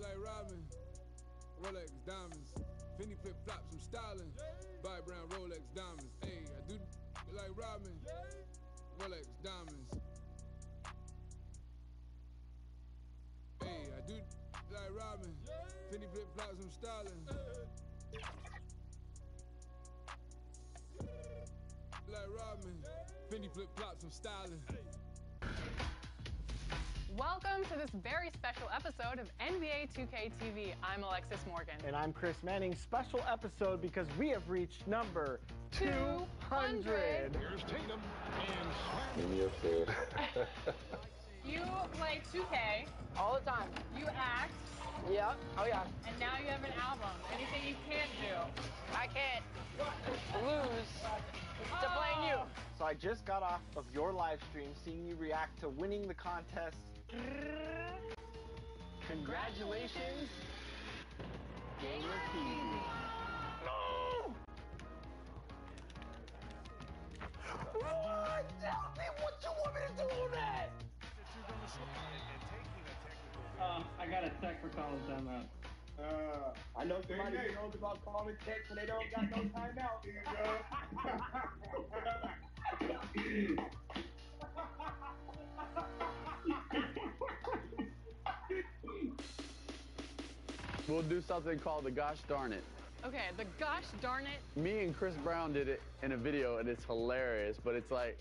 like Robin. Rolex diamonds. Fendi flip flops, I'm styling. Buy brown Rolex diamonds. Hey, I do like Robin. Rolex diamonds. Hey, I do like Robin. Fendi flip flops, I'm styling. Like Robin. Fendi flip flops, I'm styling. Welcome to this very special episode of NBA 2K TV. I'm Alexis Morgan. And I'm Chris Manning. Special episode because we have reached number 200. Here's Tatum and Give me your food. You play 2K All the time. you act, Yeah. Oh, yeah. and now you have an album. Anything you can't do? I can't lose to playing you. So I just got off of your live stream seeing you react to winning the contest. Congratulations, Gamer TV. No! What? Tell me what you want me to do on that! I got a tech for college timeout. I know somebody who knows about calling text and they don't got no timeout. We'll do something called the gosh darn it. Okay, the gosh darn it. Me and Chris Brown did it in a video and it's hilarious, but it's like,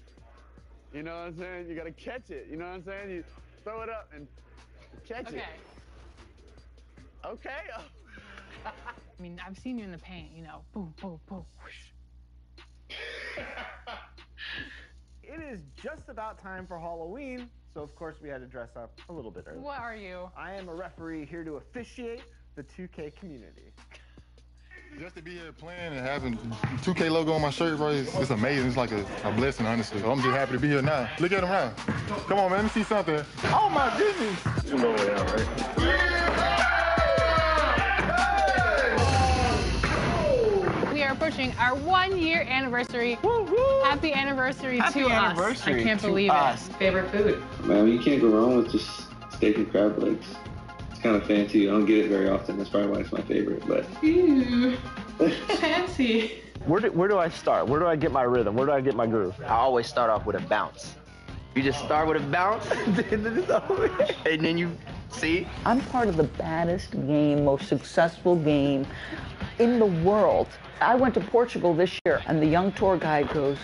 you know what I'm saying? You gotta catch it, you know what I'm saying? You throw it up and catch it. Okay. I mean, I've seen you in the paint, you know, boom, boom, boom, whoosh. It is just about time for Halloween, so of course we had to dress up a little bit early. What are you? I am a referee here to officiate the 2K community. just to be here playing and having 2K logo on my shirt, bro, it's amazing. It's like a blessing, honestly. So I'm just happy to be here now. Look at him now. Come on, man, let me see something. Oh, my goodness. You know where I'm right. We are approaching our 1-year anniversary. Woo-hoo! Happy anniversary Happy to anniversary us. I can't to believe us. it. Favorite food? Man, you can't go wrong with just steak and crab legs. It's kind of fancy. I don't get it very often. That's probably why it's my favorite. But Ooh, fancy. Where do I start? Where do I get my rhythm? Where do I get my groove? I always start off with a bounce. You just start with a bounce, and then you see. I'm part of the baddest game, most successful game in the world. I went to Portugal this year, and the young tour guide goes,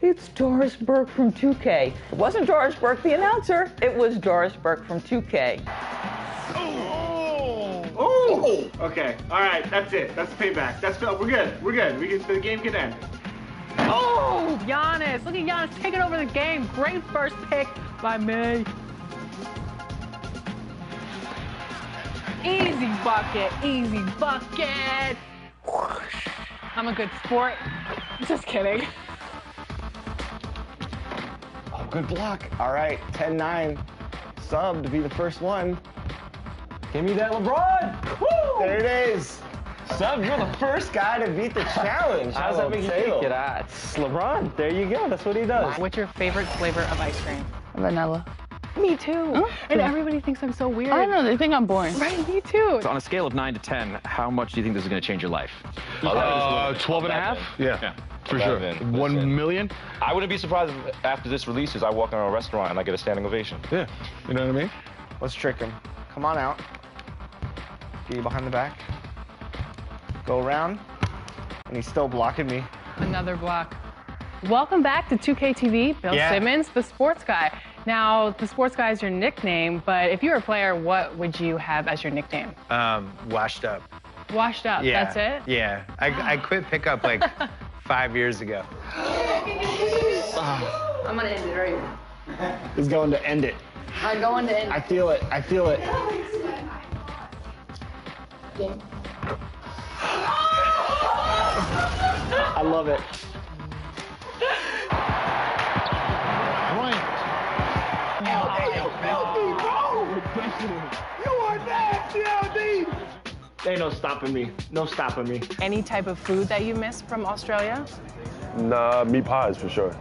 "It's Doris Burke from 2K." It wasn't Doris Burke, the announcer. It was Doris Burke from 2K. Oh! Okay, all right, that's it. That's payback. We're good. We're good. The game can end. Oh, Giannis. Look at Giannis taking over the game. Great first pick by me. Easy bucket. Easy bucket. I'm a good sport. Just kidding. Oh, good block. All right, 10-9. Sub to be the first one. Give me that LeBron. Woo! There it is. Sub, you're the first guy to beat the challenge. How's that make you feel? It's LeBron. There you go. That's what he does. What's your favorite flavor of ice cream? Vanilla. Me too. And everybody thinks I'm so weird. I don't know, they think I'm boring. Right, me too. So on a scale of 9 to 10, how much do you think this is going to change your life? 12 and a half? Yeah, for sure. 1 million? I wouldn't be surprised if after this releases, I walk into a restaurant and I get a standing ovation. Yeah, you know what I mean? Let's trick him. Come on out. Get you behind the back. Go around. And he's still blocking me. Another block. Welcome back to 2K TV. Bill Simmons, the sports guy. Now, the sports guy is your nickname, but if you were a player, what would you have as your nickname? Washed up. Washed up, Yeah. that's it? Yeah. I quit pickup like 5 years ago. I'm gonna end it right now. He's going to end it. I'm going to end I feel it. I feel it. Game. I love it. You are nasty, LD! Ain't no stopping me. No stopping me. Any type of food that you miss from Australia? Nah, meat pies for sure.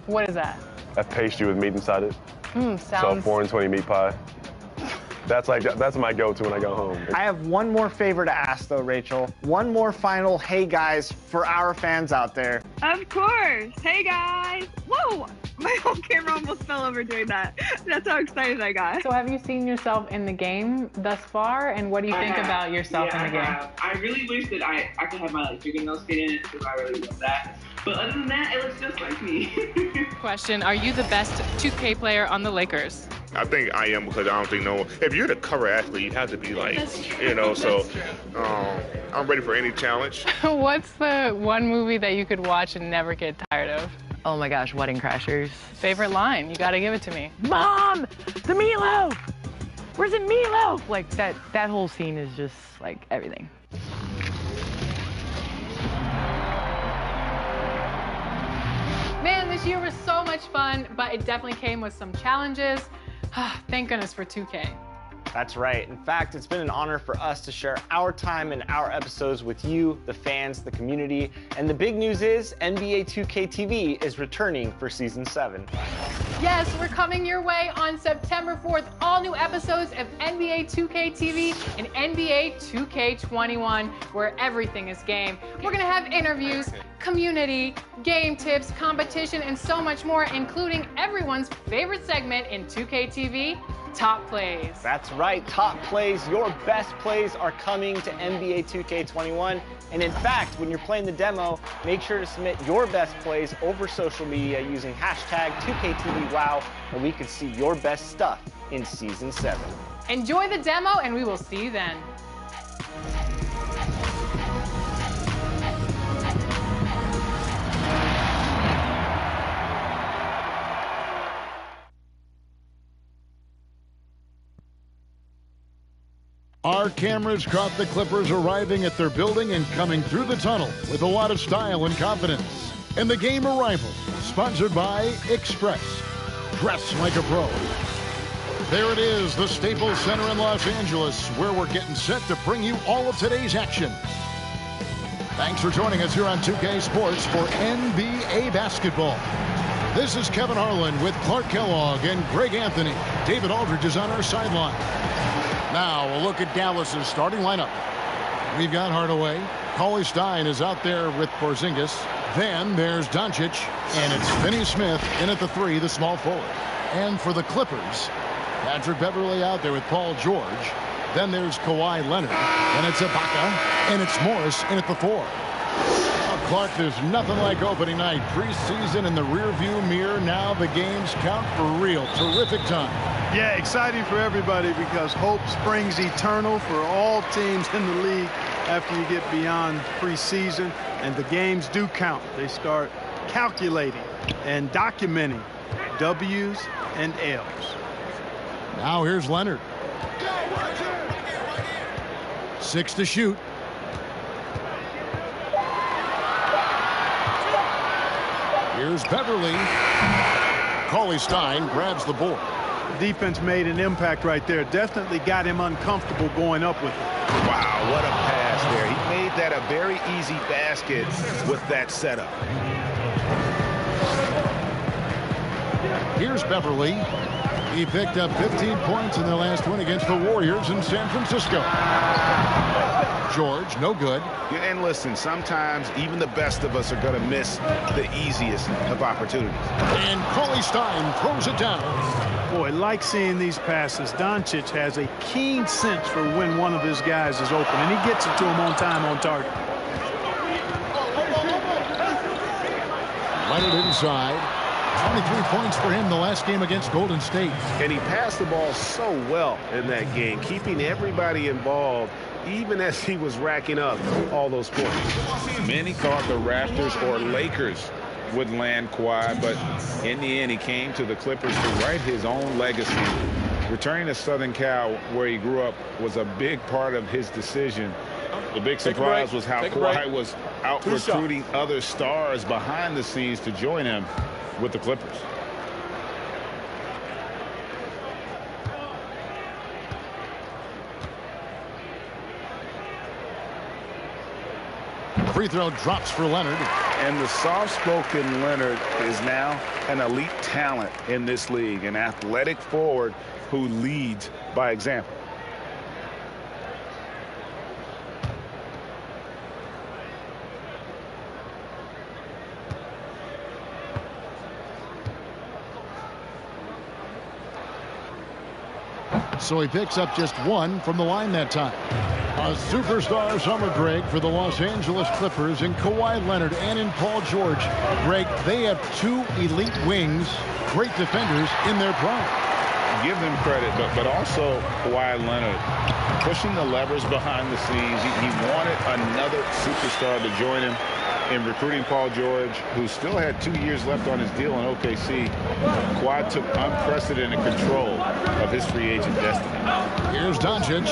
What is that? A pastry with meat inside it. Sounds... So 4 and 20 meat pie. That's my go-to when I go home. I have one more favor to ask, though, Rachel. One more final hey guys for our fans out there. Of course. Hey guys. Whoa! My whole camera almost fell over doing that. That's how excited I got. So have you seen yourself in the game thus far, and what do you think about yourself in the game? I really wish that I could have my fingernails fit in it, because I really love that. But other than that, it looks just like me. Question, are you the best 2K player on the Lakers? I think I am, because I don't think if you're the cover athlete, you have to be like, so I'm ready for any challenge. What's the one movie that you could watch and never get tired of? Oh my gosh, Wedding Crashers. Favorite line? You gotta give it to me. Mom, the meatloaf! Where's the meatloaf? Like that whole scene is just like everything. Man, this year was so much fun, but it definitely came with some challenges. Thank goodness for 2K. That's right. In fact, it's been an honor for us to share our time and our episodes with you, the fans, the community. And the big news is NBA 2K TV is returning for Season 7. Yes, we're coming your way on September 4th. All new episodes of NBA 2K TV and NBA 2K21, where everything is game. We're going to have interviews, community, game tips, competition, and so much more, including everyone's favorite segment in 2K TV, Top Plays. That's right, Top Plays. Your best plays are coming to NBA 2K21. And in fact, when you're playing the demo, make sure to submit your best plays over social media using hashtag 2KTVWow, and we can see your best stuff in Season 7. Enjoy the demo, and we will see you then. Our cameras caught the Clippers arriving at their building and coming through the tunnel with a lot of style and confidence. And the game arrival, sponsored by Express. Dress like a pro. There it is, the Staples Center in Los Angeles, where we're getting set to bring you all of today's action. Thanks for joining us here on 2K Sports for NBA basketball. This is Kevin Harlan with Clark Kellogg and Greg Anthony. David Aldridge is on our sideline. Now, a look at Dallas's starting lineup. We've got Hardaway. Cauley Stein is out there with Porzingis. Then there's Doncic, and it's Finney Smith in at the 3, the small forward. And for the Clippers, Patrick Beverley out there with Paul George. Then there's Kawhi Leonard, and it's Ibaka, and it's Morris in at the 4. Clark, there's nothing like opening night. Preseason in the rearview mirror. Now the games count for real. Terrific time. Yeah, exciting for everybody because hope springs eternal for all teams in the league after you get beyond preseason, and the games do count. They start calculating and documenting W's and L's. Now here's Leonard. 6 to shoot. Here's Beverley. Cauley Stein grabs the board. Defense made an impact right there. Definitely got him uncomfortable going up with it. Wow, what a pass there. He made that a very easy basket with that setup. Here's Beverley. He picked up 15 points in their last win against the Warriors in San Francisco. George, no good. And listen, sometimes even the best of us are going to miss the easiest of opportunities. And Cauley Stein throws it down. Boy, like seeing these passes. Doncic has a keen sense for when one of his guys is open, and he gets it to him on time, on target. Leonard inside. 23 points for him the last game against Golden State. And he passed the ball so well in that game, keeping everybody involved, even as he was racking up all those points. Many thought the Raptors or Lakers would land Kawhi, but in the end, he came to the Clippers to write his own legacy. Returning to Southern Cal, where he grew up, was a big part of his decision. The big surprise was how Kawhi was out recruiting other stars behind the scenes to join him with the Clippers. Free throw drops for Leonard. And the soft-spoken Leonard is now an elite talent in this league, an athletic forward who leads by example. so he picks up just 1 from the line that time. A superstar summer, Greg, for the Los Angeles Clippers in Kawhi Leonard and in Paul George. Greg, they have 2 elite wings, great defenders in their prime. Give them credit, but also Kawhi Leonard pushing the levers behind the scenes. He wanted another superstar to join him in recruiting Paul George, who still had 2 years left on his deal in OKC. Kawhi took unprecedented control of his free agent destiny. Here's Doncic.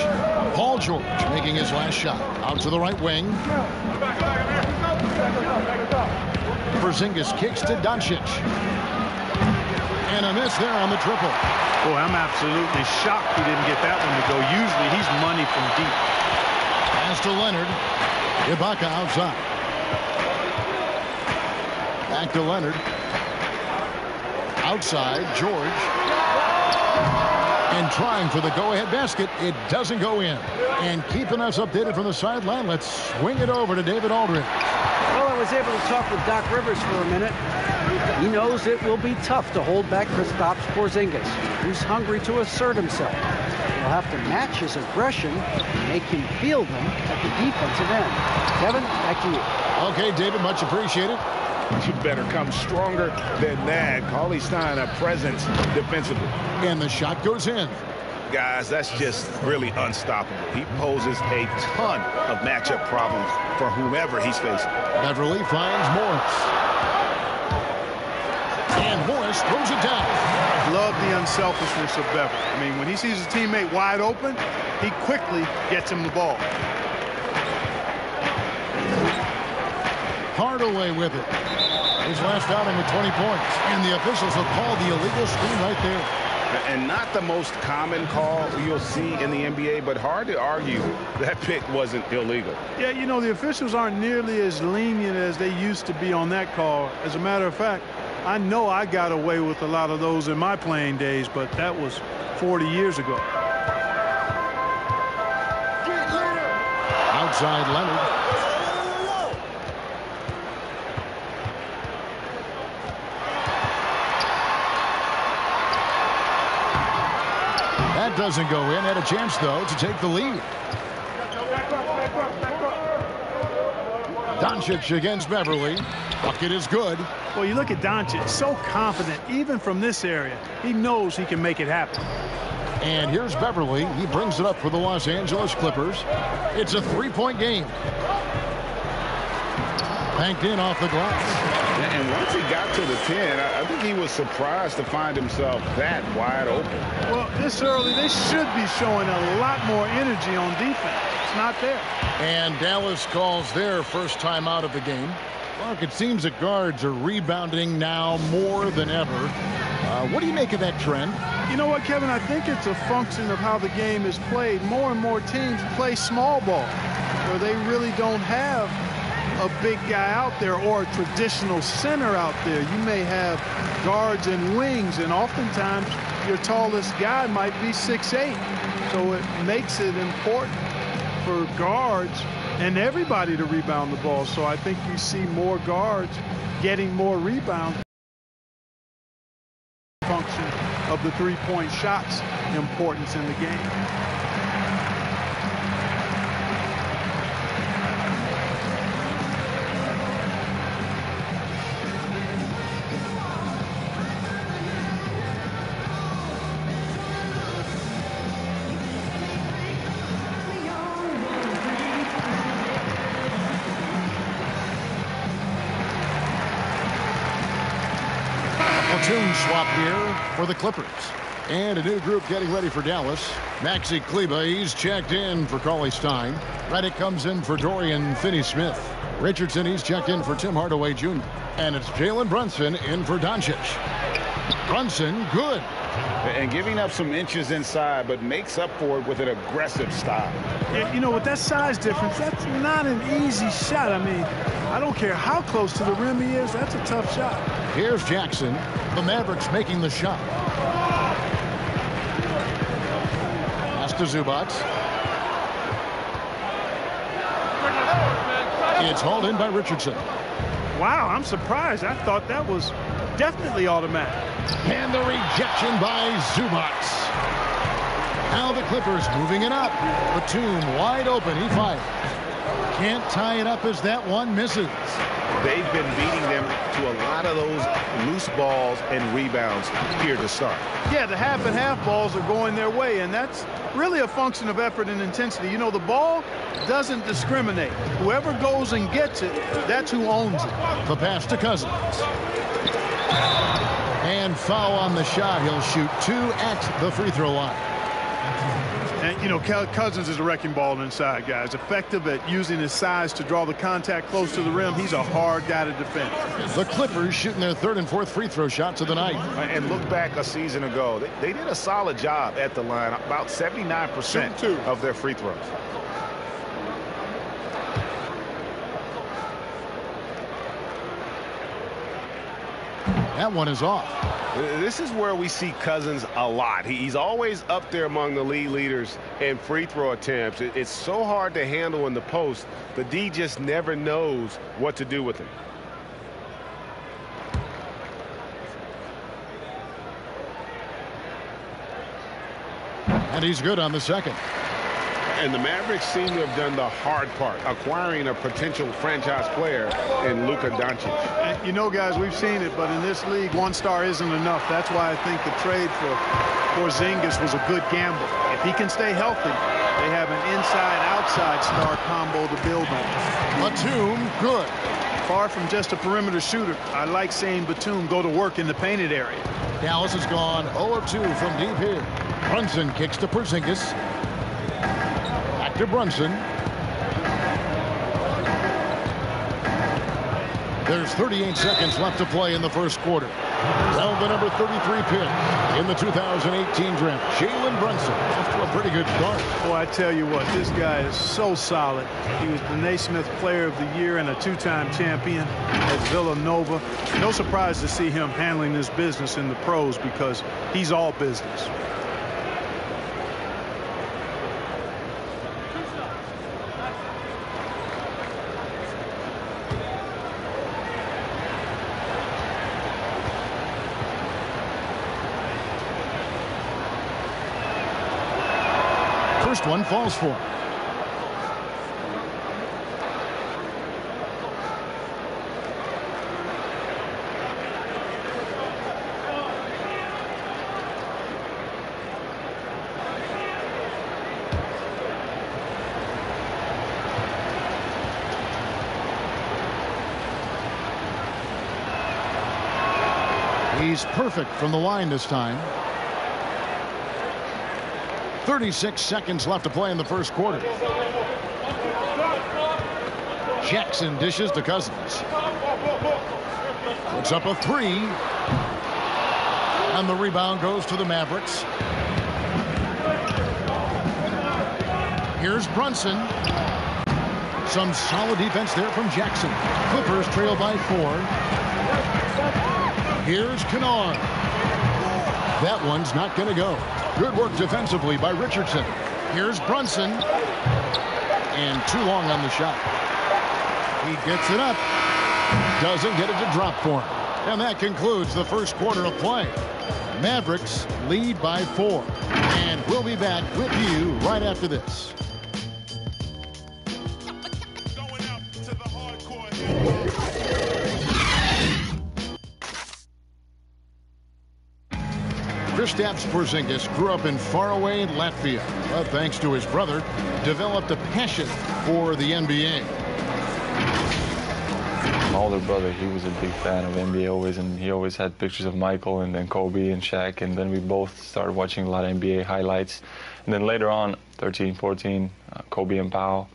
Paul George making his last shot. Out to the right wing. Porzingis kicks to Doncic. And a miss there on the triple. Boy, I'm absolutely shocked he didn't get that one to go. Usually he's money from deep. Pass to Leonard. Ibaka outside. Back to Leonard. Outside, George. And trying for the go-ahead basket. It doesn't go in. And keeping us updated from the sideline, let's swing it over to David Aldridge. Well, I was able to talk with Doc Rivers for a minute. He knows it will be tough to hold back Kristaps Porzingis, who's hungry to assert himself. He'll have to match his aggression and make him feel them at the defensive end. Kevin, back to you. Okay, David, much appreciated. You better come stronger than that. Cauley Stein, a presence defensively. And the shot goes in. Guys, that's just really unstoppable. He poses a ton of matchup problems for whomever he's facing. Beverly finds Morris. And Morris throws it down. Love the unselfishness of Beverly. I mean, when he sees his teammate wide open, he quickly gets him the ball. Hardaway with it. His last outing with 20 points. And the officials have called the illegal screen right there. And not the most common call you'll see in the NBA, but hard to argue that pick wasn't illegal. Yeah, you know, the officials aren't nearly as lenient as they used to be on that call. As a matter of fact, I know I got away with a lot of those in my playing days, but that was 40 years ago. Outside Leonard. That doesn't go in. Had a chance, though, to take the lead. Doncic against Beverly. Bucket is good. Well, you look at Doncic, so confident, even from this area. He knows he can make it happen. And here's Beverly. He brings it up for the Los Angeles Clippers. It's a 3-point game. Banked in off the glass. And once he got to the 10, I think he was surprised to find himself that wide open. Well, this early, they should be showing a lot more energy on defense. It's not there. And Dallas calls their first time out of the game. Mark, it seems that guards are rebounding now more than ever. What do you make of that trend? You know what, Kevin? I think it's a function of how the game is played. More and more teams play small ball, where they really don't have a big guy out there or a traditional center out there. You may have guards and wings, and oftentimes your tallest guy might be 6'8". So it makes it important for guards and everybody to rebound the ball. So I think you see more guards getting more rebounds. Function of the three-point shots importance in the game. Platoon swap here for the Clippers. And a new group getting ready for Dallas. Maxi Kleber, he's checked in for Cauley Stein. Redick comes in for Dorian Finney-Smith. Richardson, he's checked in for Tim Hardaway Jr. And it's Jalen Brunson in for Doncic. Brunson, good. And giving up some inches inside, but makes up for it with an aggressive style. Yeah, you know, with that size difference, that's not an easy shot. I mean, I don't care how close to the rim he is, that's a tough shot. Here's Jackson. The Mavericks making the shot. Pass to Zubac. It's hauled in by Richardson. Wow, I'm surprised. I thought that was definitely automatic. And the rejection by Zubac. Now the Clippers moving it up. Batum wide open. He fires. Can't tie it up as that one misses. They've been beating them to a lot of those loose balls and rebounds here to start. Yeah, the half and half balls are going their way, and that's really a function of effort and intensity. You know, the ball doesn't discriminate. Whoever goes and gets it, that's who owns it. The pass to Cousins. And foul on the shot. He'll shoot 2 at the free throw line. And, you know, Cousins is a wrecking ball inside, guys. Effective at using his size to draw the contact close to the rim. He's a hard guy to defend. The Clippers shooting their 3rd and 4th free throw shots of the night. And look back a season ago. They did a solid job at the line. About 79% of their free throws. That one is off. This is where we see Cousins a lot. He's always up there among the league leaders in free throw attempts. It's so hard to handle in the post. The D just never knows what to do with him. And he's good on the second. And the Mavericks seem to have done the hard part, acquiring a potential franchise player in Luka Doncic. And you know, guys, we've seen it, but in this league, 1 star isn't enough. That's why I think the trade for Porzingis was a good gamble. If he can stay healthy, they have an inside-outside star combo to build on. Batum, good. Far from just a perimeter shooter, I like seeing Batum go to work in the painted area. Dallas has gone 0 of 2 from deep here. Brunson kicks to Porzingis. Back to Brunson. There's 38 seconds left to play in the first quarter. Well, the number 33 pick in the 2018 draft, Jalen Brunson, off to a pretty good start. Boy, I tell you what, this guy is so solid. He was the Naismith Player of the Year and a 2-time champion at Villanova. No surprise to see him handling this business in the pros because he's all business. First one falls for him. He's perfect from the line this time. 36 seconds left to play in the first quarter. Jackson dishes to Cousins. Puts up a 3. And the rebound goes to the Mavericks. Here's Brunson. Some solid defense there from Jackson. Clippers trail by 4. Here's Kennard. That one's not going to go. Good work defensively by Richardson. Here's Brunson. And too long on the shot. He gets it up. Doesn't get it to drop for him. And that concludes the first quarter of play. Mavericks lead by 4. And we'll be back with you right after this. Kristaps Porzingis grew up in faraway Latvia, but thanks to his brother, developed a passion for the NBA. My older brother, he was a big fan of NBA always, and he always had pictures of Michael and then Kobe and Shaq, and then we both started watching a lot of NBA highlights. And then later on, 13, 14, Kobe and Powell,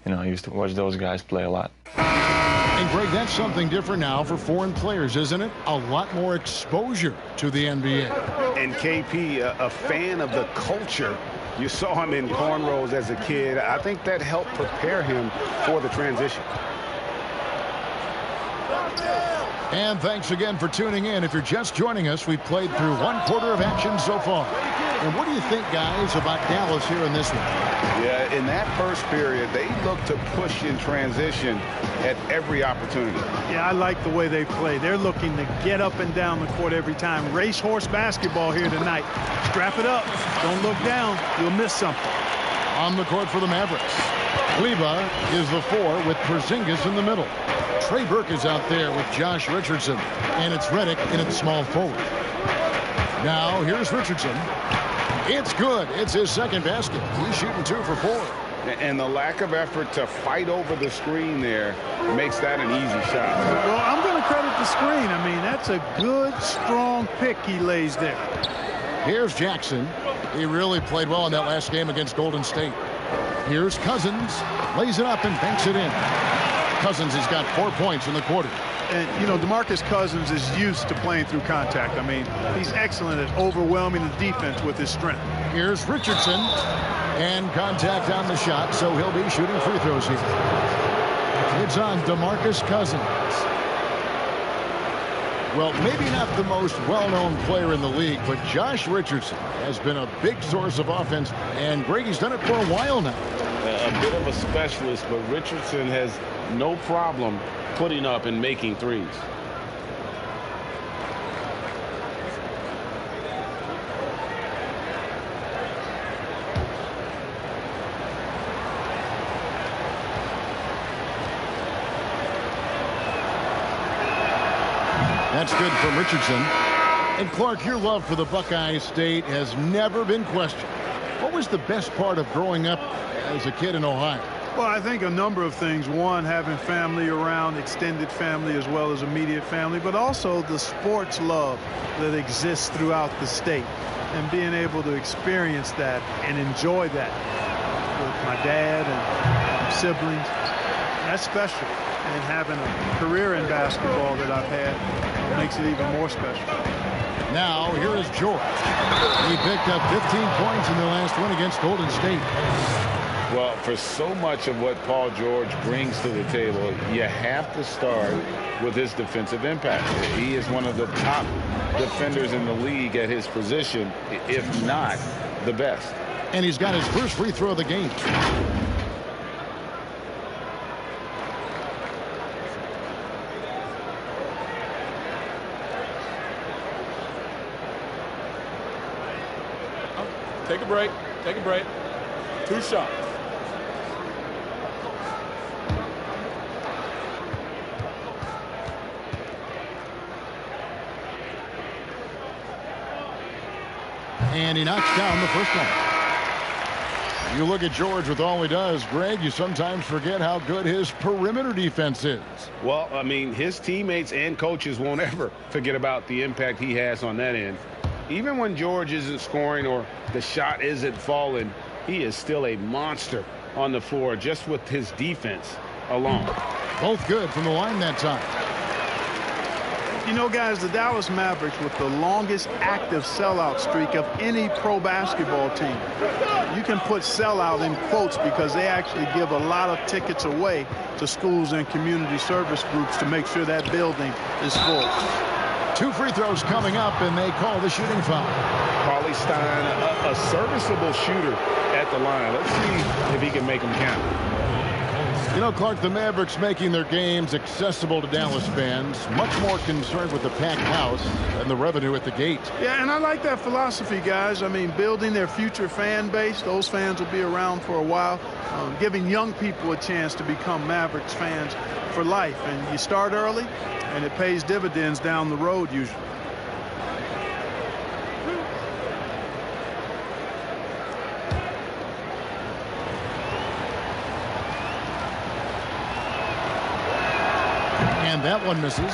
you know, I used to watch those guys play a lot. And Greg, that's something different now for foreign players, isn't it? A lot more exposure to the NBA. And KP, a fan of the culture. You saw him in cornrows as a kid. I think that helped prepare him for the transition. And thanks again for tuning in. If you're just joining us, we've played through one quarter of action so far. And what do you think, guys, about Dallas here in this one? Yeah, in that first period, they looked to push in transition at every opportunity. Yeah, I like the way they play. They're looking to get up and down the court every time. Racehorse basketball here tonight. Strap it up. Don't look down. You'll miss something. On the court for the Mavericks, Kleba is the 4 with Porzingis in the middle. Trey Burke is out there with Josh Richardson, and it's Redick in at small forward. Now here's Richardson. It's good. It's his second basket. He's shooting 2 for 4. And the lack of effort to fight over the screen there makes that an easy shot. Well, I'm going to credit the screen. I mean, that's a good, strong pick he lays there. Here's Jackson. He really played well in that last game against Golden State. Here's Cousins. Lays it up and banks it in. Cousins has got 4 points in the quarter. And, you know, DeMarcus Cousins is used to playing through contact. I mean, he's excellent at overwhelming the defense with his strength. Here's Richardson. And contact on the shot, so he'll be shooting free throws here. It's on DeMarcus Cousins. Well, maybe not the most well-known player in the league, but Josh Richardson has been a big source of offense, and Grady's done it for a while now. A bit of a specialist, but Richardson has no problem putting up and making threes. That's good from Richardson. And Clark, your love for the Buckeye State has never been questioned. What was the best part of growing up as a kid in Ohio? Well, I think a number of things. One, having family around, extended family as well as immediate family, but also the sports love that exists throughout the state and being able to experience that and enjoy that with my dad and siblings. That's special. And having a career in basketball that I've had makes it even more special. Now, here is George. He picked up 15 points in the last one against Golden State. Well, for so much of what Paul George brings to the table, you have to start with his defensive impact. He is one of the top defenders in the league at his position, if not the best. And he's got his first free throw of the game. Take a break. Take a break. 2 shots. And he knocks down the first one. You look at George with all he does, Greg, you sometimes forget how good his perimeter defense is. Well, I mean, his teammates and coaches won't ever forget about the impact he has on that end. Even when George isn't scoring or the shot isn't falling, he is still a monster on the floor just with his defense alone. Both good from the line that time. You know, guys, the Dallas Mavericks with the longest active sellout streak of any pro basketball team. You can put sellout in quotes because they actually give a lot of tickets away to schools and community service groups to make sure that building is full. 2 free throws coming up, and they call the shooting foul. Cauley-Stein, a serviceable shooter at the line. Let's see if he can make them count. You know, Clark, the Mavericks making their games accessible to Dallas fans, much more concerned with the packed house than the revenue at the gate. Yeah, and I like that philosophy, guys. I mean, building their future fan base, those fans will be around for a while, giving young people a chance to become Mavericks fans for life. And you start early, and it pays dividends down the road usually. And that one misses.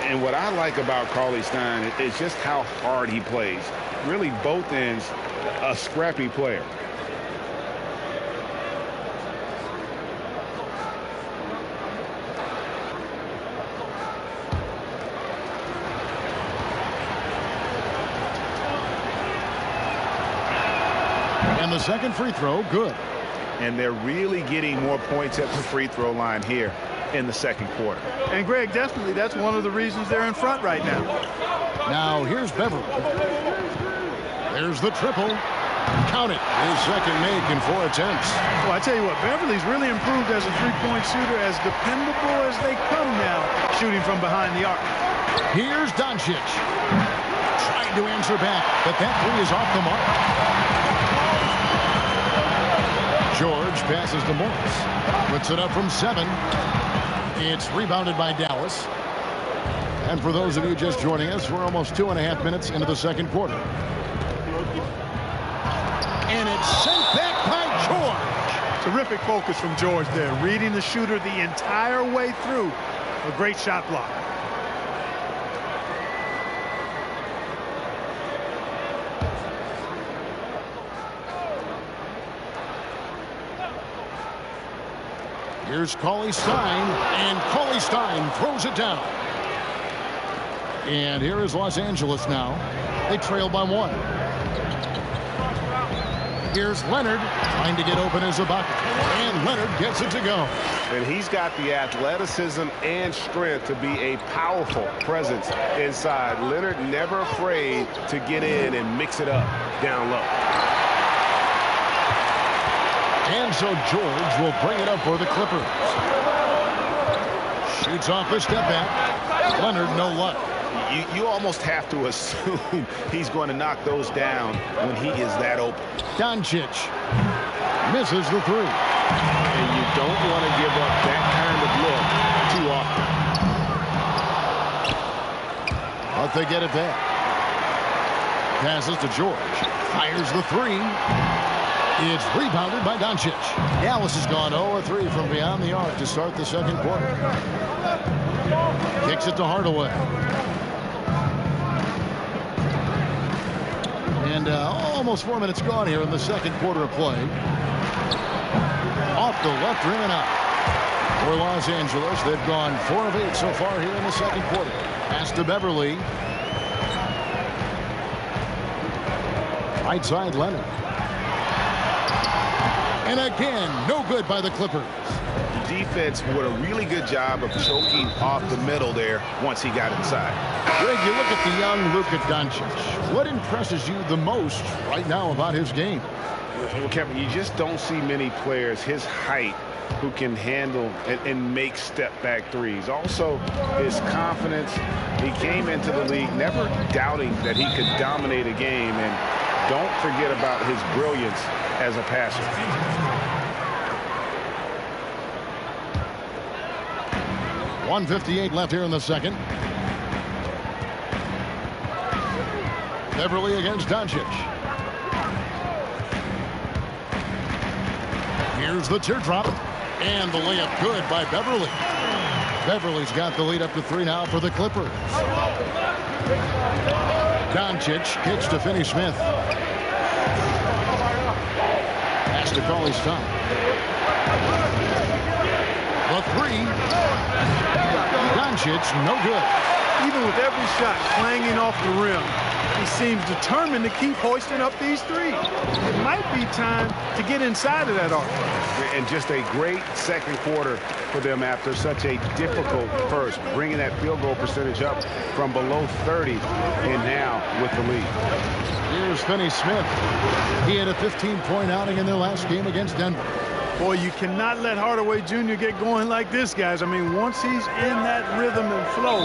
And what I like about Cauley-Stein is just how hard he plays. Really, both ends, a scrappy player. And the second free throw, good. And they're really getting more points at the free throw line here. in the second quarter. And Greg, definitely that's one of the reasons they're in front right now. Now here's Beverly. There's the triple. Count it. His second make in 4 attempts. Well, I tell you what, Beverly's really improved as a three-point shooter, as dependable as they come now, shooting from behind the arc. Here's Doncic. Trying to answer back, but that three is off the mark. George passes to Morris. Puts it up from 7. It's rebounded by Dallas. And for those of you just joining us, we're almost 2.5 minutes into the second quarter. And it's sent back by George. Terrific focus from George there, reading the shooter the entire way through. A great shot block. Here's Cauley Stein, and Cauley Stein throws it down. And here is Los Angeles now. They trail by 1. Here's Leonard trying to get open as a bucket. And Leonard gets it to go. And he's got the athleticism and strength to be a powerful presence inside. Leonard never afraid to get in and mix it up down low. And so George will bring it up for the Clippers. Shoots off the step back. Leonard, no luck. You almost have to assume he's going to knock those down when he is that open. Doncic misses the 3. And you don't want to give up that kind of look too often. But they get it back. Passes to George. Fires the 3. It's rebounded by Doncic. Dallas has gone 0-3 from beyond the arc to start the second quarter. Kicks it to Hardaway. And almost 4 minutes gone here in the second quarter of play. Off the left rim and out. For Los Angeles, they've gone 4 of 8 so far here in the second quarter. Pass to Beverly. Right side, Leonard. And again, no good by the Clippers. The defense did a really good job of choking off the middle there once he got inside. Greg, you look at the young Luka Doncic. What impresses you the most right now about his game? Well, Kevin, you just don't see many players his height who can handle and make step-back threes. Also, his confidence. He came into the league never doubting that he could dominate a game. And don't forget about his brilliance as a passer. .158 left here in the second. Beverly against Doncic. Here's the teardrop. And the layup good by Beverly. Beverly's got the lead up to 3 now for the Clippers. Doncic kicks to Finney-Smith. Pass to Cauley Stein. The 3. Doncic, no good. Even with every shot clanging off the rim, he seems determined to keep hoisting up these threes. It might be time to get inside of that arc. And just a great second quarter for them after such a difficult first, bringing that field goal percentage up from below 30 and now with the lead. Here's Finney-Smith. He had a 15-point outing in their last game against Denver. Boy, you cannot let Hardaway Jr. get going like this, guys. I mean, once he's in that rhythm and flow,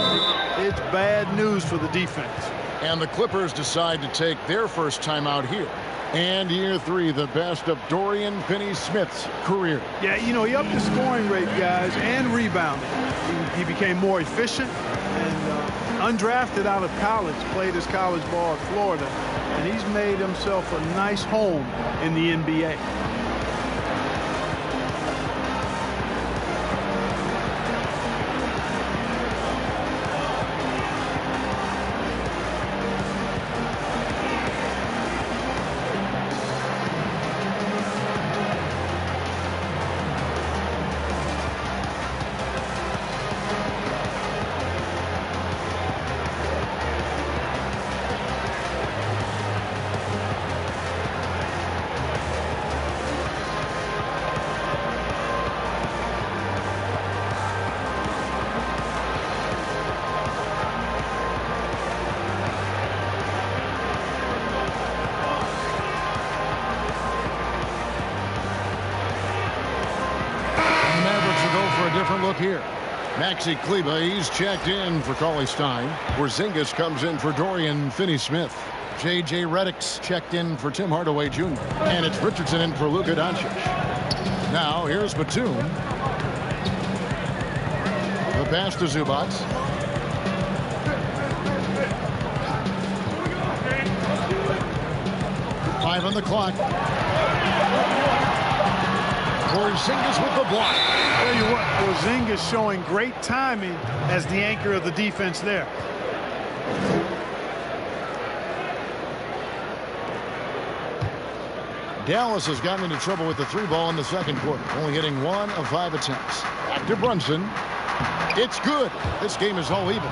it's bad news for the defense. And the Clippers decide to take their first time out here. And year 3, the best of Dorian Finney-Smith's career. Yeah, you know, he upped his scoring rate, guys, and rebounding. He became more efficient and undrafted out of college, played his college ball at Florida, and he's made himself a nice home in the NBA. for a different look here. Maxi Kleba, he's checked in for Cauley Stein. Porzingis comes in for Dorian Finney-Smith. J.J. Redick's checked in for Tim Hardaway Jr. And it's Richardson in for Luka Doncic. Now here's Batum. The pass to Zubac. Five on the clock. Porzingis with the block. Tell you what, Porzingis showing great timing as the anchor of the defense there. Dallas has gotten into trouble with the three ball in the second quarter, only hitting 1 of 5 attempts. Back to Brunson. It's good. This game is all even.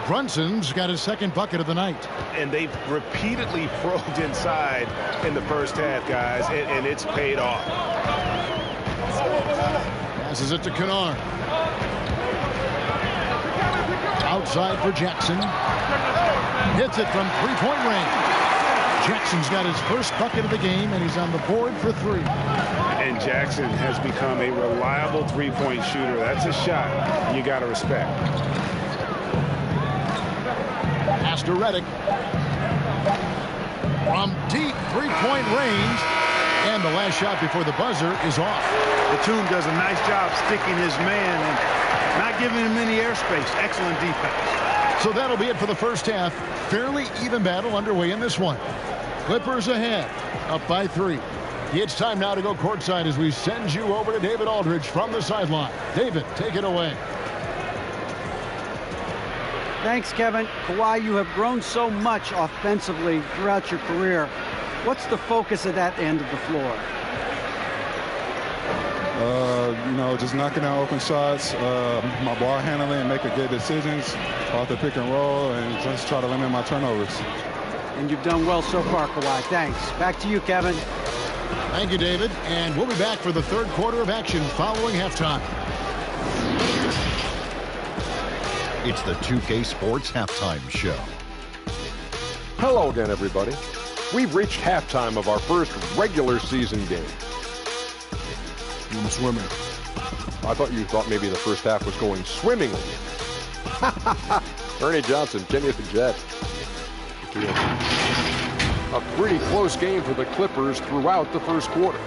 Brunson's got his second bucket of the night. And they've repeatedly probed inside in the first half, guys, and it's paid off. Passes it to Kennard. Outside for Jackson. Hits it from three-point range. Jackson's got his first bucket of the game, and he's on the board for 3. And Jackson has become a reliable three-point shooter. That's a shot you got to respect. Pass to Redick. From deep three-point range. And the last shot before the buzzer is off. Batum does a nice job sticking his man and not giving him any airspace. Excellent defense. So that'll be it for the first half. Fairly even battle underway in this one. Clippers ahead, up by 3. It's time now to go courtside as we send you over to David Aldridge from the sideline. David, take it away. Thanks, Kevin. Kawhi, you have grown so much offensively throughout your career. What's the focus of that end of the floor? Just knocking down open shots, my ball handling, making good decisions off the pick and roll, and just try to limit my turnovers. And you've done well so far, Kawhi. Thanks. Back to you, Kevin. Thank you, David. And we'll be back for the third quarter of action following halftime. It's the 2K Sports Halftime Show. Hello again, everybody. We've reached halftime of our first regular season game. I'm swimming. I thought you thought maybe the first half was going swimmingly. Ernie Johnson, Kenny the Jet. A pretty close game for the Clippers throughout the first quarter.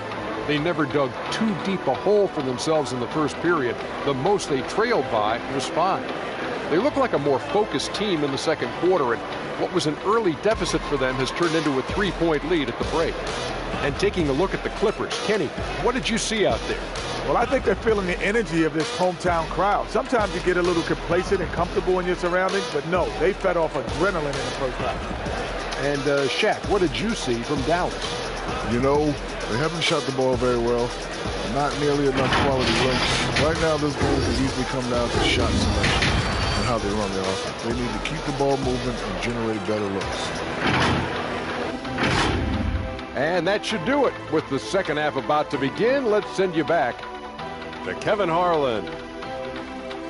They never dug too deep a hole for themselves in the first period. The most they trailed by was 5. They look like a more focused team in the second quarter, and what was an early deficit for them has turned into a 3-point lead at the break. And taking a look at the Clippers, Kenny, what did you see out there? Well, I think they're feeling the energy of this hometown crowd. Sometimes you get a little complacent and comfortable in your surroundings, but no, they fed off adrenaline in the first half. And Shaq, what did you see from Dallas? They haven't shot the ball very well. Not nearly enough quality looks. Right now, this game could easily come down to shot selection and how they run their offense. They need to keep the ball moving and generate better looks. And that should do it. With the second half about to begin, let's send you back to Kevin Harlan.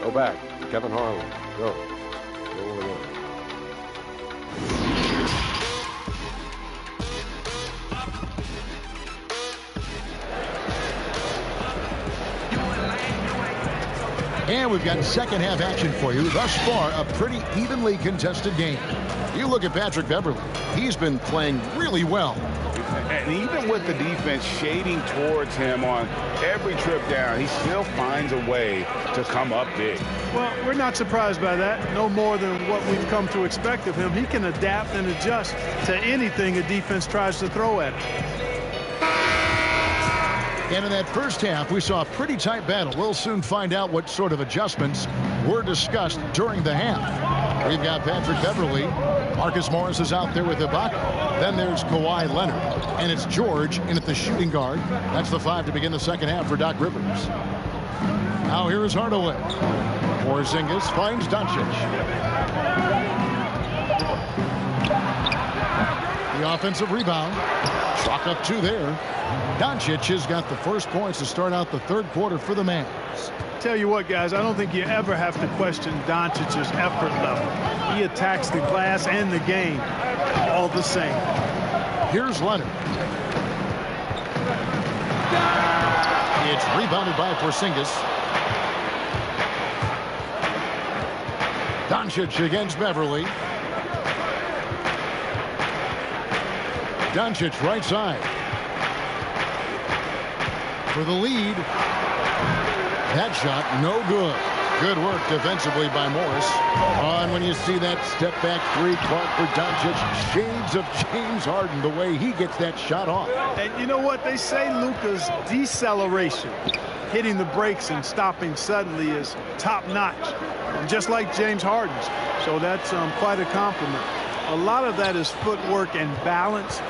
Go back. Kevin Harlan. Go. Go over there. And we've got second half action for you. Thus far, a pretty evenly contested game. You look at Patrick Beverley. He's been playing really well. And even with the defense shading towards him on every trip down, he still finds a way to come up big. Well, we're not surprised by that. No more than what we've come to expect of him. He can adapt and adjust to anything a defense tries to throw at him. And in that first half, we saw a pretty tight battle. We'll soon find out what sort of adjustments were discussed during the half. We've got Patrick Beverley. Marcus Morris is out there with Ibaka. Then there's Kawhi Leonard. And it's George in at the shooting guard. That's the 5 to begin the second half for Doc Rivers. Now here is Hardaway. Porzingis finds Doncic. The offensive rebound. Chalk up 2 there. Doncic has got the first points to start out the third quarter for the Mavs. Tell you what, guys, I don't think you ever have to question Doncic's effort level. He attacks the glass and the game all the same. Here's Leonard. It's rebounded by Porzingis. Doncic against Beverly. Doncic right side. For the lead. That shot no good. Good work defensively by Morris. And when you see that step back three, Clark for Doncic, shades of James Harden, the way he gets that shot off. And you know what? They say Luka's deceleration, hitting the brakes and stopping suddenly, is top notch, just like James Harden's. So that's quite a compliment. A lot of that is footwork and balance.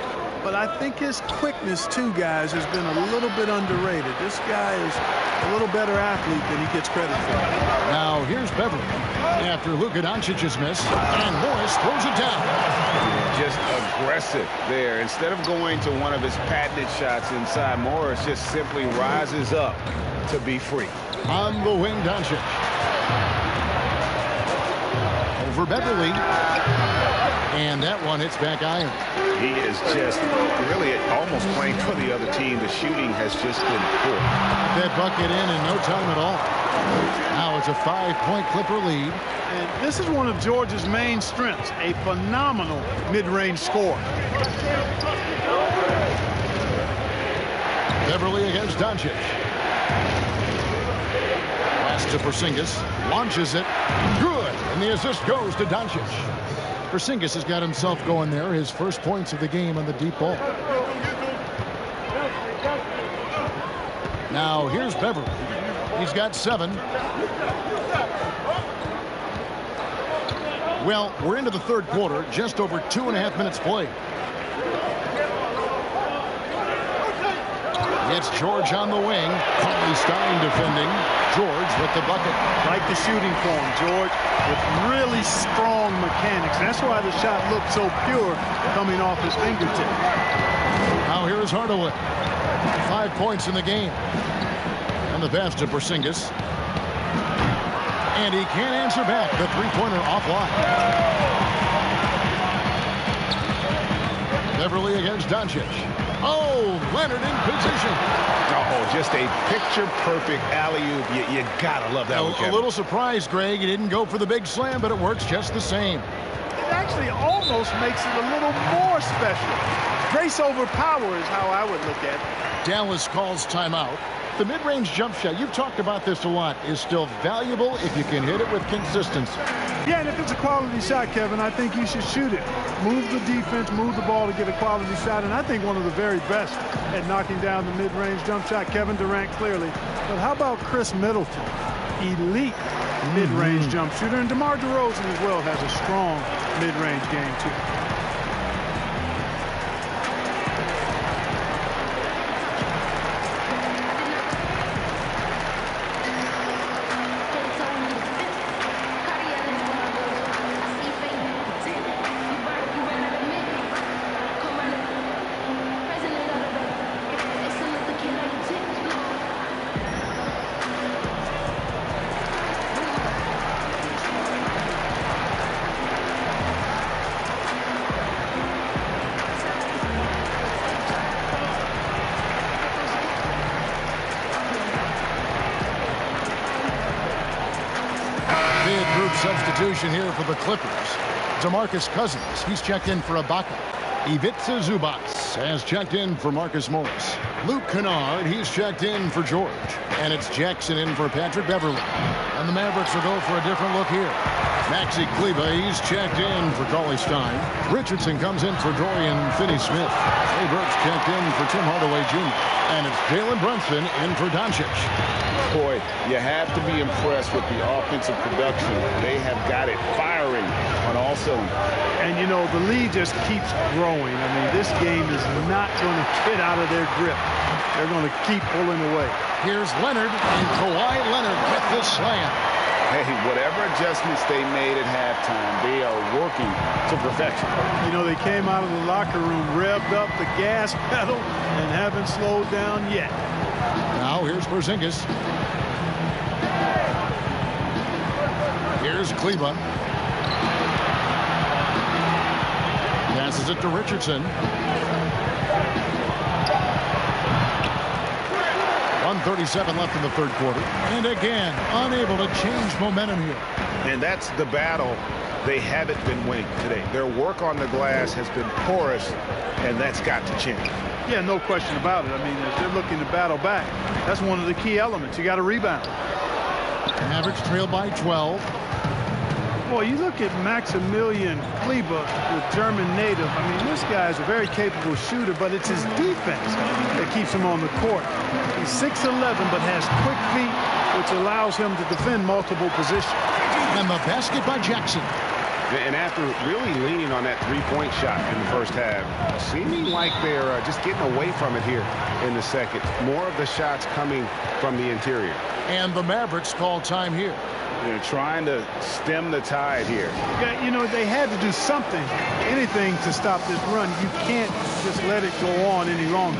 But I think his quickness, too, guys, has been a little bit underrated. This guy is a little better athlete than he gets credit for. Now, here's Beverly after Luka Doncic's miss, and Morris throws it down. Just aggressive there. Instead of going to one of his patented shots inside, Morris just simply rises up to be free. On the wing, Doncic. Over Beverly. And that one hits back iron. He is just really almost playing for the other team. The shooting has just been poor. That bucket in no time at all. Now it's a 5-point Clipper lead. And this is one of Georgia's main strengths, a phenomenal mid-range score. Beverly against Doncic. Pass to Porzingis. Launches it. Good. And the assist goes to Doncic. Porzingis has got himself going there. His first points of the game on the deep ball. Now here's Beverly. He's got 7. Well, we're into the third quarter. Just over 2.5 minutes played. It's George on the wing. Carly Stein defending. George with the bucket. Like the shooting form, George, with really strong mechanics. That's why the shot looked so pure coming off his fingertip. Now here's Hardaway. 5 points in the game. And the pass to Porzingis. And he can't answer back. The three-pointer offline. Beverly against Doncic. Oh, Leonard in position. Oh, just a picture-perfect alley-oop. You gotta love that one, Kevin. A little surprised, Greg. He didn't go for the big slam, but it works just the same. It actually almost makes it a little more special. Grace over power is how I would look at it. Dallas calls timeout. The mid-range jump shot, you've talked about this a lot, is still valuable if you can hit it with consistency. Yeah, and if it's a quality shot, Kevin, I think you should shoot it. Move the defense, move the ball to get a quality shot, and I think one of the very best at knocking down the mid-range jump shot, Kevin Durant clearly. But how about Chris Middleton? Elite mid-range jump shooter, and DeMar DeRozan as well has a strong mid-range game, too. Substitution here for the Clippers. DeMarcus Cousins, he's checked in for Ibaka. Ivica Zubac has checked in for Marcus Morris. Luke Kennard, he's checked in for George. And it's Jackson in for Patrick Beverly. And the Mavericks will go for a different look here. Maxi Kleber, he's checked in for Cauley Stein. Richardson comes in for Dorian Finney-Smith. Trey Burks checked in for Tim Hardaway Jr. And it's Jalen Brunson in for Doncic. Boy, you have to be impressed with the offensive production. They have got it firing on all cylinders. And, you know, the lead just keeps growing. I mean, this game is not going to get out of their grip. They're going to keep pulling away. Here's Leonard, and Kawhi Leonard with the slam. Hey, whatever adjustments they made at halftime, they are working to perfection. You know, they came out of the locker room, revved up the gas pedal, and haven't slowed down yet. Now here's Porzingis. Here's Kleber. Passes it to Richardson. 1:37 left in the third quarter. And again, unable to change momentum here. And that's the battle they haven't been winning today. Their work on the glass has been porous, and that's got to change. Yeah, no question about it. I mean, if they're looking to battle back, that's one of the key elements. You got to rebound. Mavericks trail by 12. Boy, you look at Maximilian Kleber, the German native. I mean, this guy is a very capable shooter, but it's his defense that keeps him on the court. He's 6'11", but has quick feet, which allows him to defend multiple positions. And the basket by Jackson. And after really leaning on that three-point shot in the first half, seeming like they're just getting away from it here in the second. More of the shots coming from the interior. And the Mavericks call time here. They're trying to stem the tide here. Yeah, you know, they had to do something, anything to stop this run. You can't just let it go on any longer.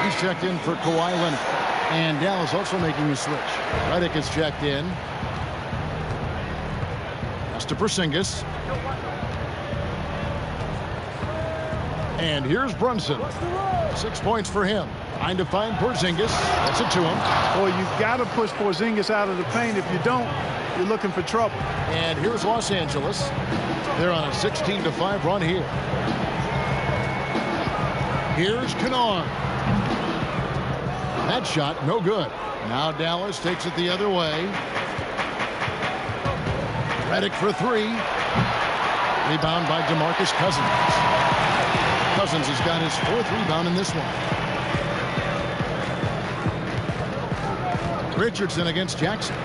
He's checked in for Kawhi Leonard. And Dallas also making a switch. Redick is checked in. Pass to Porzingis. And here's Brunson. 6 points for him. Trying to find Porzingis. That's it to him. Boy, you've got to push Porzingis out of the paint. If you don't, you're looking for trouble. And here's Los Angeles. They're on a 16-5 run here. Here's Kennard. That shot, no good. Now Dallas takes it the other way. Redick for three. Rebound by DeMarcus Cousins. Cousins has got his fourth rebound in this one. Richardson against Jackson.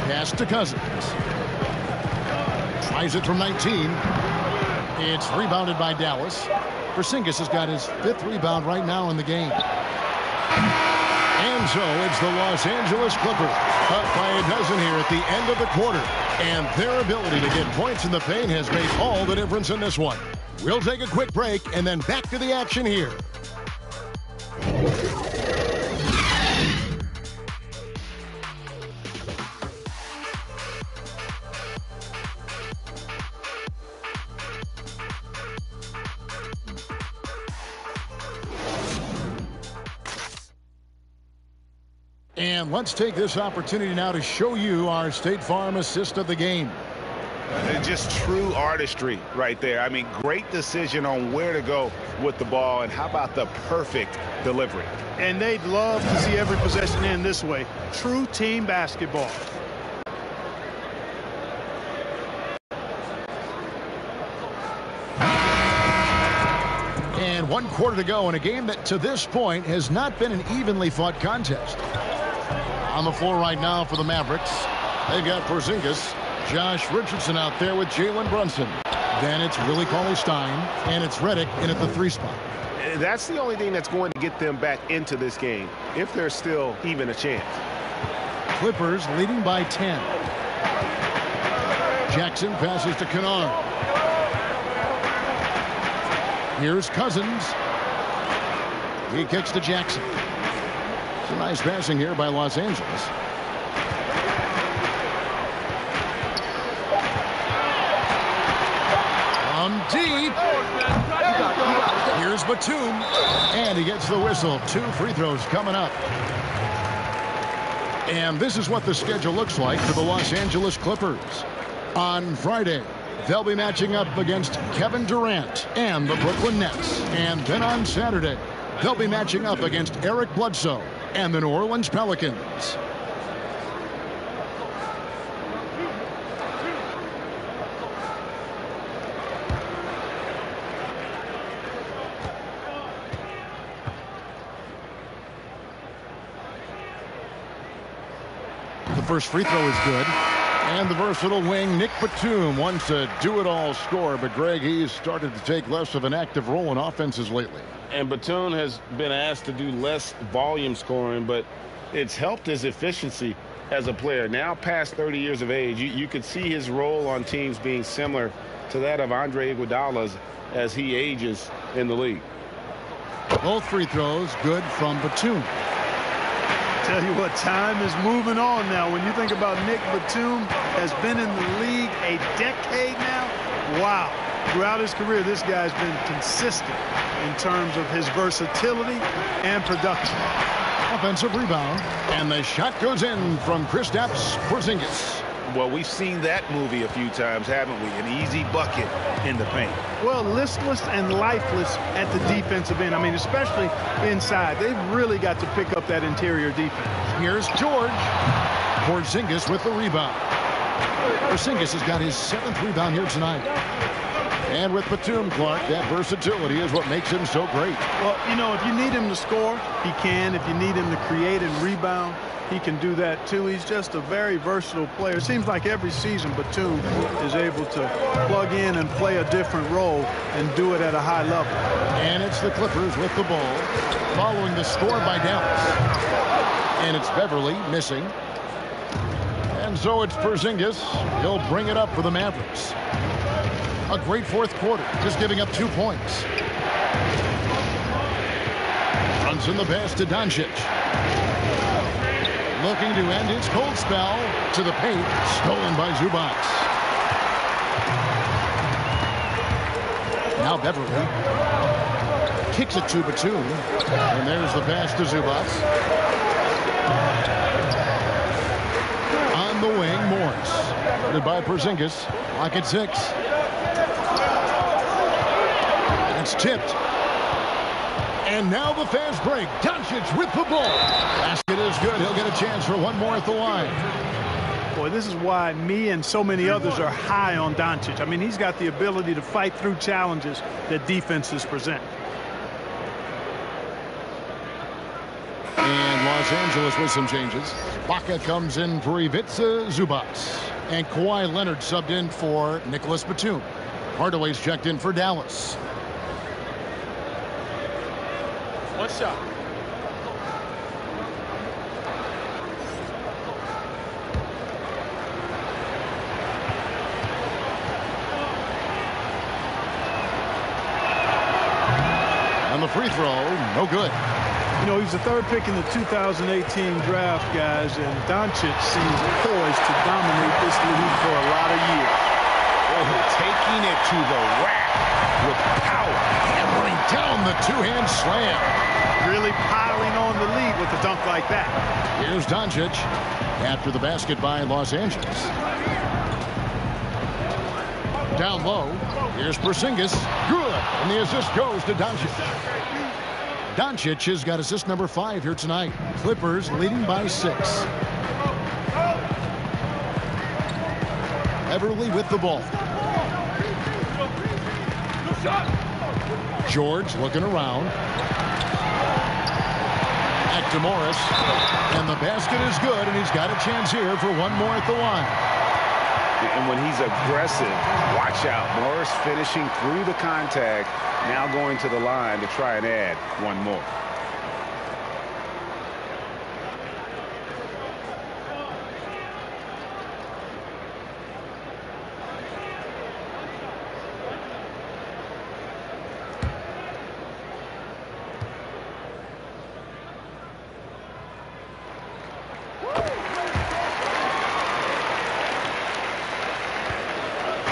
Pass to Cousins. Tries it from 19. It's rebounded by Dallas. Porzingis has got his fifth rebound right now in the game. And so it's the Los Angeles Clippers up by a dozen here at the end of the quarter. And their ability to get points in the paint has made all the difference in this one. We'll take a quick break and then back to the action here. And let's take this opportunity now to show you our State Farm assist of the game. Just true artistry right there. I mean, great decision on where to go with the ball, and how about the perfect delivery? And they'd love to see every possession end this way. True team basketball. And 1 quarter to go in a game that to this point has not been an evenly fought contest. On the floor right now for the Mavericks, they've got Porzingis, Josh Richardson out there with Jalen Brunson. Then it's Willie Cauley-Stein, and it's Redick in at the 3 spot. That's the only thing that's going to get them back into this game, if there's still even a chance. Clippers leading by 10. Jackson passes to Kennard. Here's Cousins. He kicks to Jackson. Some nice passing here by Los Angeles. From deep. Here's Batum. And he gets the whistle. 2 free throws coming up. And this is what the schedule looks like for the Los Angeles Clippers. On Friday, they'll be matching up against Kevin Durant and the Brooklyn Nets. And then on Saturday, they'll be matching up against Eric Bledsoe and the New Orleans Pelicans. first free throw is good. And the versatile wing, Nick Batum, wants a do-it-all scorer, but Greg, he's started to take less of an active role in offenses lately. And Batum has been asked to do less volume scoring, but it's helped his efficiency as a player. Now past 30 years of age, you could see his role on teams being similar to that of Andre Iguodala's as he ages in the league. Both free throws good from Batum. Tell you what, time is moving on now. When you think about Nick Batum, has been in the league a decade now. Wow. Throughout his career, this guy's been consistent in terms of his versatility and production. Offensive rebound, and the shot goes in from Kristaps Porzingis. Well, we've seen that movie a few times, haven't we? An easy bucket in the paint. Well, listless and lifeless at the defensive end. I mean, especially inside. They've really got to pick up that interior defense. Here's George. Porzingis with the rebound. Porzingis has got his 7th rebound here tonight. And with Batum, Clark, that versatility is what makes him so great. Well, you know, if you need him to score, he can. If you need him to create and rebound, he can do that too. He's just a very versatile player. It seems like every season Batum is able to plug in and play a different role and do it at a high level. And it's the Clippers with the ball, following the score by Dallas. And it's Beverly missing. And so it's Porzingis. He'll bring it up for the Mavericks. A great fourth quarter, just giving up 2 points. Runs in the pass to Doncic. Looking to end his cold spell to the paint, stolen by Zubac. Now Beverly kicks it to Batum, and there's the pass to Zubac. On the wing, Morris. Guarded by Porzingis. Lock at 6. It's tipped. And now the fast break. Doncic with the ball. Basket is good. He'll get a chance for one more at the line. Boy, this is why me and so many others are high on Doncic. I mean, he's got the ability to fight through challenges that defenses present. And Los Angeles with some changes. Baca comes in for Ivica Zubac. And Kawhi Leonard subbed in for Nicholas Batum. Hardaway's checked in for Dallas. One shot. On the free throw, no good. You know, he's the 3rd pick in the 2018 draft, guys, and Doncic seems poised to dominate this league for a lot of years. Taking it to the rack with power. Hammering down the two-hand slam. Really piling on the lead with a dunk like that. Here's Doncic after the basket by Los Angeles. Down low. Here's Porzingis. Good. And the assist goes to Doncic. Doncic has got assist number 5 here tonight. Clippers leading by 6. Beverly with the ball. George looking around. Back to Morris. And the basket is good, and he's got a chance here for one more at the line. And when he's aggressive, watch out. Morris finishing through the contact, now going to the line to try and add one more.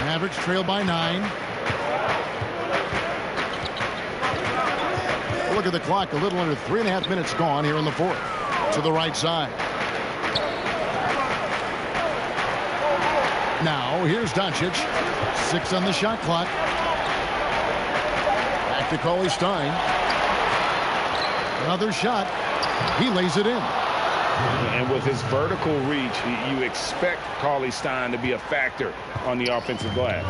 Mavericks trail by 9. Look at the clock. A little under 3.5 minutes gone here in the 4th. To the right side. Now here's Doncic. 6 on the shot clock. Back to Cauley Stein. Another shot. He lays it in. And with his vertical reach, you expect Cauley Stein to be a factor on the offensive glass.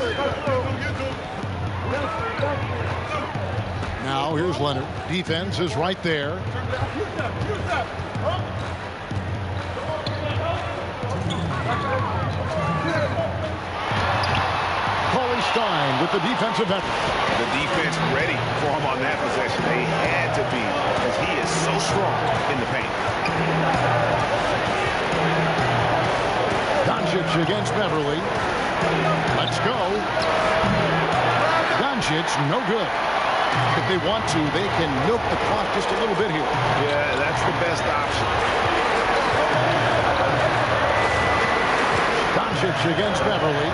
Now here's Leonard. Defense is right there. with the defensive effort. The defense ready for him on that possession. They had to be, because he is so strong in the paint. Doncic against Beverly. Let's go. Doncic, no good. If they want to, they can milk the clock just a little bit here. Yeah, that's the best option. Doncic against Beverly.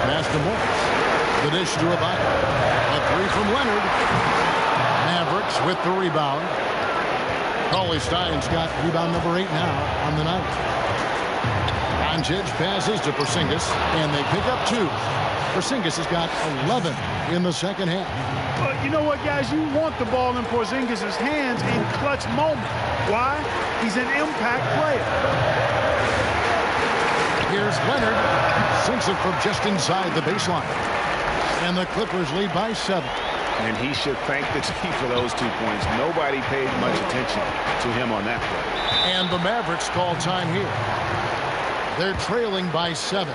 Pass to Morris. The dish to Ibaka. A three from Leonard. Mavericks with the rebound. Cauley-Stein's got rebound number 8 now on the night. Doncic passes to Porzingis, and they pick up 2. Porzingis has got 11 in the second half. But you know what, guys? You want the ball in Porzingis' hands in clutch moments. Why? He's an impact player. Here's Leonard. Sinks it from just inside the baseline. And the Clippers lead by 7. And he should thank the team for those 2 points. Nobody paid much attention to him on that play. And the Mavericks call time here. They're trailing by 7.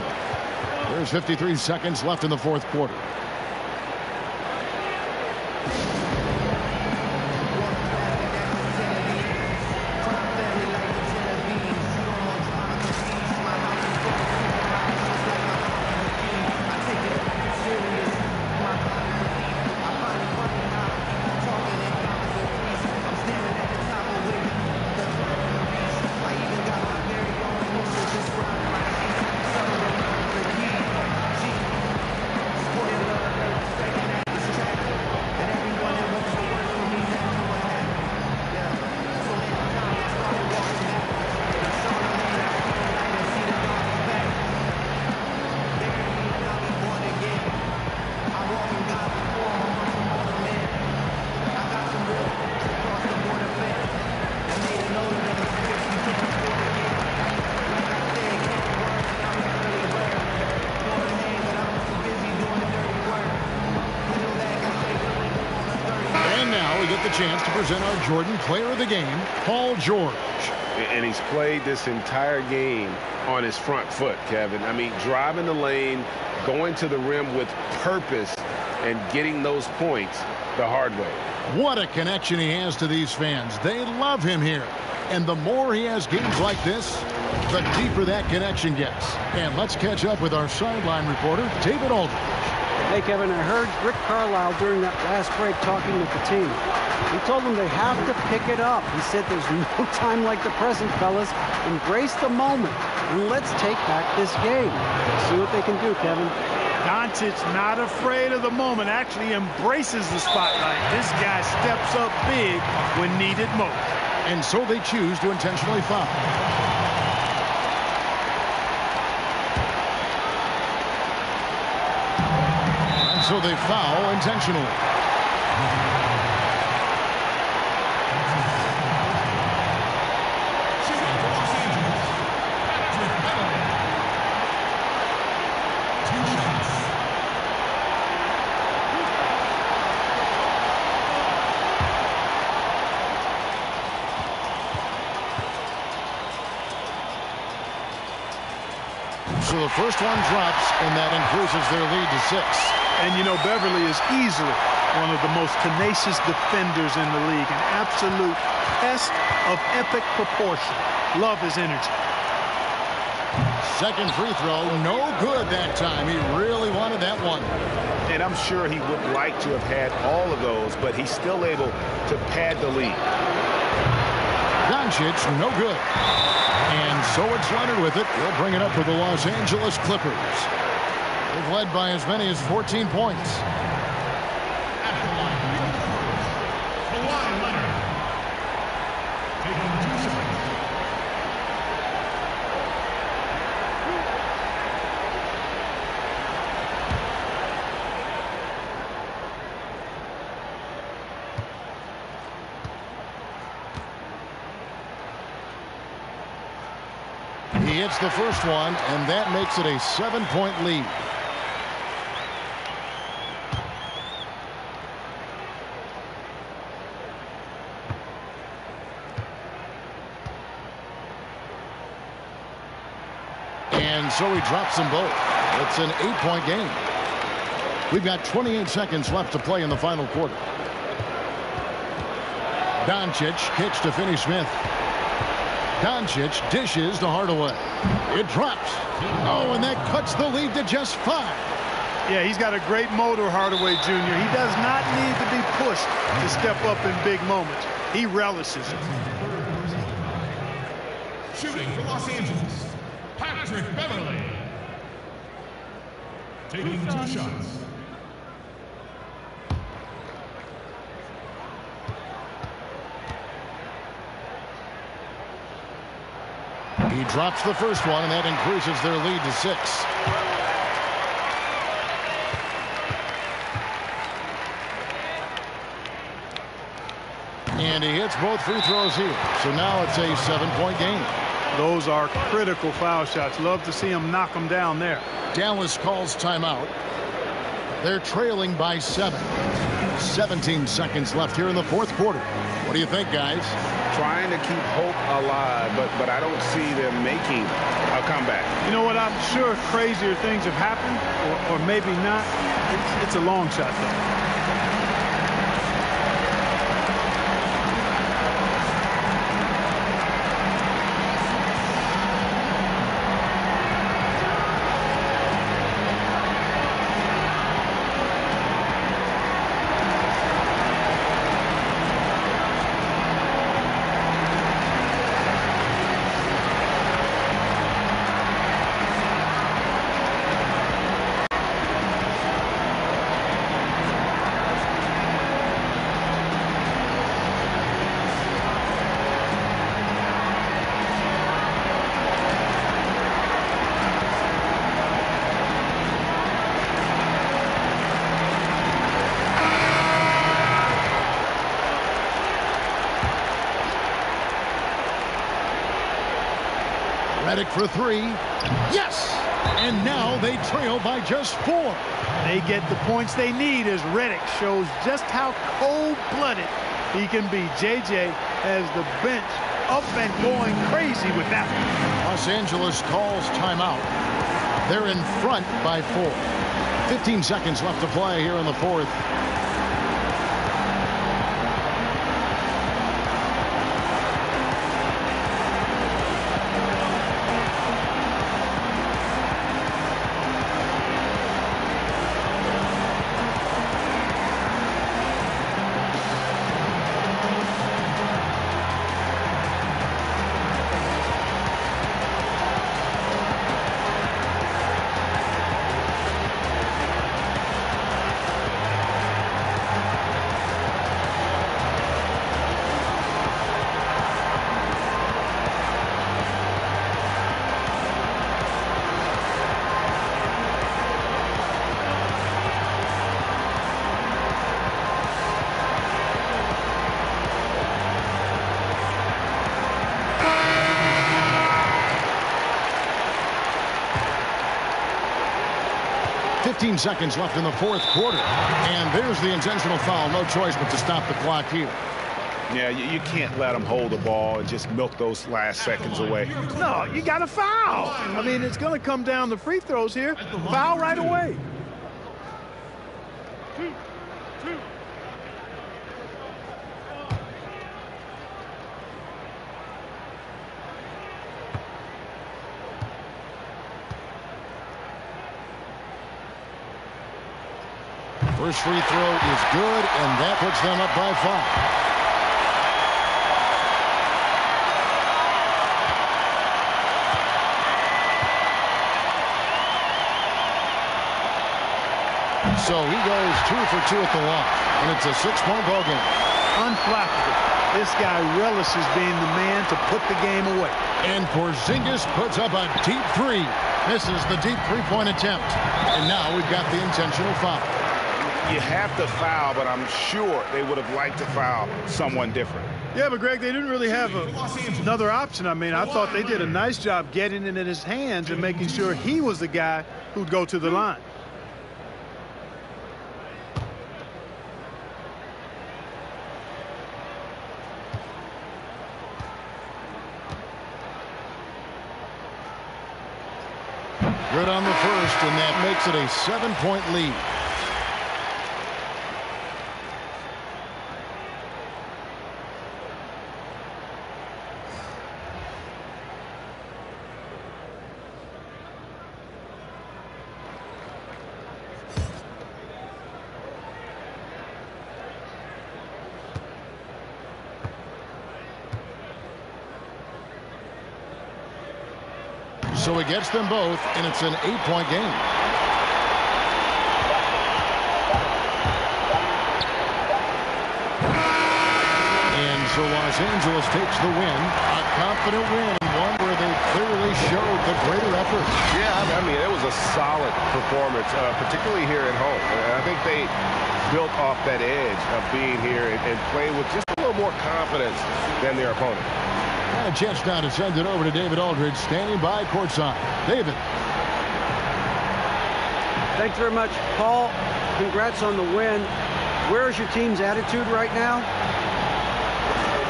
There's 53 seconds left in the fourth quarter. Chance to present our Jordan Player of the Game, Paul George. And he's played this entire game on his front foot, Kevin. I mean, driving the lane, going to the rim with purpose, and getting those points the hard way. What a connection he has to these fans. They love him here. And the more he has games like this, the deeper that connection gets. And let's catch up with our sideline reporter, David Aldridge. Hey, Kevin, I heard Rick Carlisle during that last break talking with the team. He told them they have to pick it up. He said there's no time like the present, fellas. Embrace the moment, and let's take back this game. See what they can do, Kevin. Doncic not afraid of the moment, actually embraces the spotlight. This guy steps up big when needed most. And so they choose to intentionally foul. And so they foul intentionally. So the first one drops, and that increases their lead to 6. And you know, Beverly is easily one of the most tenacious defenders in the league. An absolute pest of epic proportion. Love his energy. Second free throw, no good that time. He really wanted that one. And I'm sure he would like to have had all of those, but he's still able to pad the lead. Doncic, no good. And so it's Leonard with it. He'll bring it up for the Los Angeles Clippers. They've led by as many as 14 points. Kawhi Leonard. Taking 2 shots. He hits the first one, and that makes it a 7-point lead. And so he drops them both. It's an 8-point game. We've got 28 seconds left to play in the final quarter. Doncic kicks to Finney-Smith. Doncic dishes to Hardaway. It drops. Oh, and that cuts the lead to just 5. Yeah, he's got a great motor, Hardaway Jr. He does not need to be pushed to step up in big moments. He relishes it. Shooting for Los Angeles, Patrick Beverly. Taking 2 shots. He drops the first one, and that increases their lead to 6. And he hits both free throws here. So now it's a 7-point game. Those are critical foul shots. Love to see him knock them down there. Dallas calls timeout. They're trailing by 7. 17 seconds left here in the fourth quarter. What do you think, guys? Trying to keep hope alive, but I don't see them making a comeback. You know what? I'm sure crazier things have happened, or maybe not. It's a long shot, though. For 3. Yes! And now they trail by just 4. They get the points they need as Redick shows just how cold-blooded he can be. JJ has the bench up and going crazy with that one. Los Angeles calls timeout. They're in front by 4. 15 seconds left to play here in the fourth. Seconds left in the fourth quarter, and there's the intentional foul. No choice but to stop the clock here. Yeah, you can't let them hold the ball and just milk those last seconds away. No, you got to foul. I mean, it's going to come down to free throws here. Foul right away. First free throw is good, and that puts them up by 5. So he goes 2 for 2 at the line, and it's a 6-point ball game. Unflappable. This guy relishes being the man to put the game away. And Porzingis puts up a deep 3. Misses the deep 3-point attempt. And now we've got the intentional foul. You have to foul, but I'm sure they would have liked to foul someone different. Yeah, but Greg, they didn't really have another option. I mean, I thought they did a nice job getting it in his hands and making sure he was the guy who'd go to the line. Good on the first, and that makes it a 7-point lead. So he gets them both, and it's an 8-point game. And so Los Angeles takes the win. A confident win, and one where they clearly showed the greater effort. Yeah, I mean, it was a solid performance, particularly here at home. And I think they built off that edge of being here and playing with just a little more confidence than their opponent. And a chance now to send it over to David Aldridge, standing by courtside. David. Thanks very much, Paul. Congrats on the win. Where is your team's attitude right now?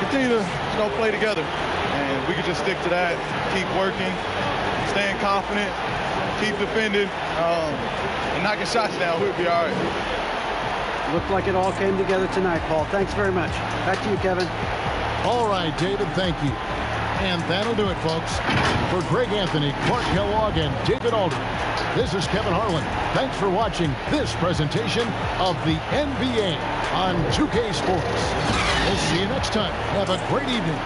Continue to play together, and we can just stick to that. Keep working, staying confident, keep defending, and knocking shots down. We'll be all right. Looked like it all came together tonight, Paul. Thanks very much. Back to you, Kevin. All right, David, thank you. And that'll do it, folks. For Greg Anthony, Clark Kellogg, and David Aldridge, this is Kevin Harlan. Thanks for watching this presentation of the NBA on 2K Sports. We'll see you next time. Have a great evening.